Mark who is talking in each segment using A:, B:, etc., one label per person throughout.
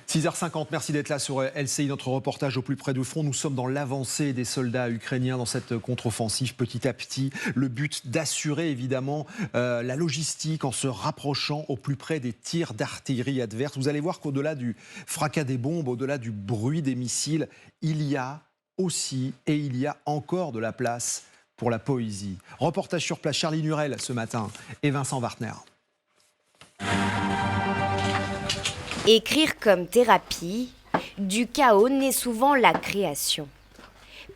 A: 6h50, merci d'être là sur LCI, notre reportage au plus près du front. Nous sommes dans l'avancée des soldats ukrainiens dans cette contre-offensive petit à petit. Le but d'assurer évidemment la logistique en se rapprochant au plus près des tirs d'artillerie adverse. Vous allez voir qu'au-delà du fracas des bombes, au-delà du bruit des missiles, il y a aussi et il y a encore de la place pour la poésie. Reportage sur place, Charlie Nurel ce matin et Vincent Wartner.
B: Écrire comme thérapie, du chaos naît souvent la création.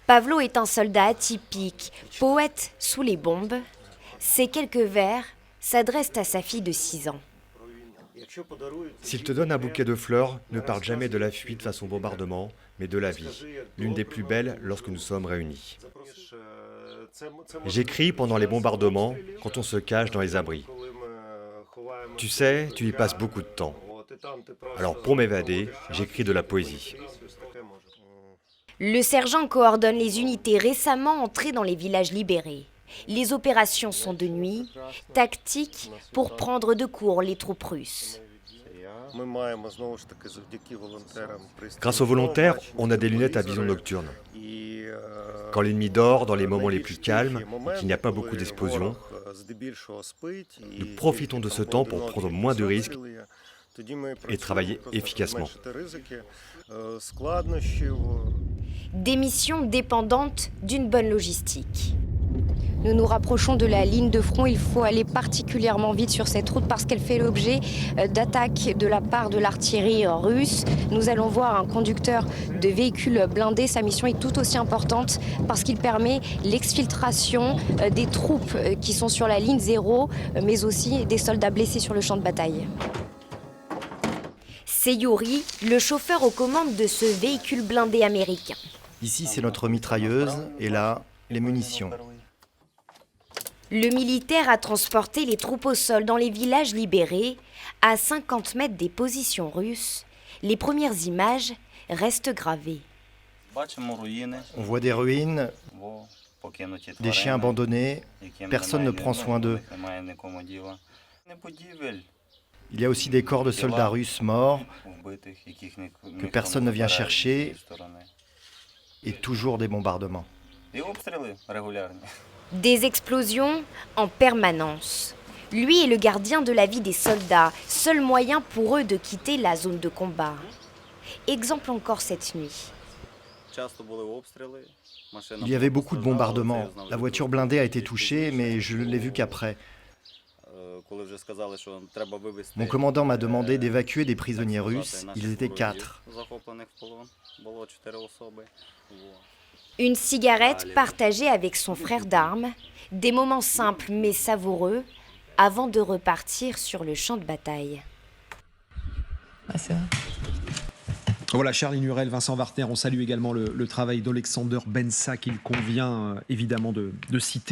B: Pavlo est un soldat atypique, poète sous les bombes. Ces quelques vers s'adressent à sa fille de 6 ans.
C: S'il te donne un bouquet de fleurs, ne parle jamais de la fuite face au bombardement, mais de la vie, l'une des plus belles lorsque nous sommes réunis. J'écris pendant les bombardements, quand on se cache dans les abris. Tu sais, tu y passes beaucoup de temps. Alors pour m'évader, j'écris de la poésie.
B: Le sergent coordonne les unités récemment entrées dans les villages libérés. Les opérations sont de nuit, tactiques pour prendre de court les troupes russes.
C: Grâce aux volontaires, on a des lunettes à vision nocturne. Quand l'ennemi dort, dans les moments les plus calmes, et qu'il n'y a pas beaucoup d'explosions, nous profitons de ce temps pour prendre moins de risques et travailler efficacement.
B: Des missions dépendantes d'une bonne logistique.
D: Nous nous rapprochons de la ligne de front. Il faut aller particulièrement vite sur cette route parce qu'elle fait l'objet d'attaques de la part de l'artillerie russe. Nous allons voir un conducteur de véhicules blindés. Sa mission est tout aussi importante parce qu'il permet l'exfiltration des troupes qui sont sur la ligne zéro, mais aussi des soldats blessés sur le champ de bataille.
B: C'est Yuri, le chauffeur aux commandes de ce véhicule blindé américain.
E: Ici, c'est notre mitrailleuse et là, les munitions.
B: Le militaire a transporté les troupes au sol dans les villages libérés, à 50 mètres des positions russes. Les premières images restent gravées.
E: On voit des ruines, des chiens abandonnés, personne ne prend soin d'eux. Il y a aussi des corps de soldats russes morts que personne ne vient chercher et toujours des bombardements.
B: Des explosions en permanence. Lui est le gardien de la vie des soldats, seul moyen pour eux de quitter la zone de combat. Exemple encore cette nuit.
E: Il y avait beaucoup de bombardements. La voiture blindée a été touchée, mais je ne l'ai vue qu'après. Mon commandant m'a demandé d'évacuer des prisonniers russes. Ils étaient 4.
B: Une cigarette partagée avec son frère d'armes, des moments simples mais savoureux, avant de repartir sur le champ de bataille.
D: C'est vrai.
A: Voilà, Charlie Nurel, Vincent Wartner, on salue également le travail d'Alexander Bensa qu'il convient évidemment de citer.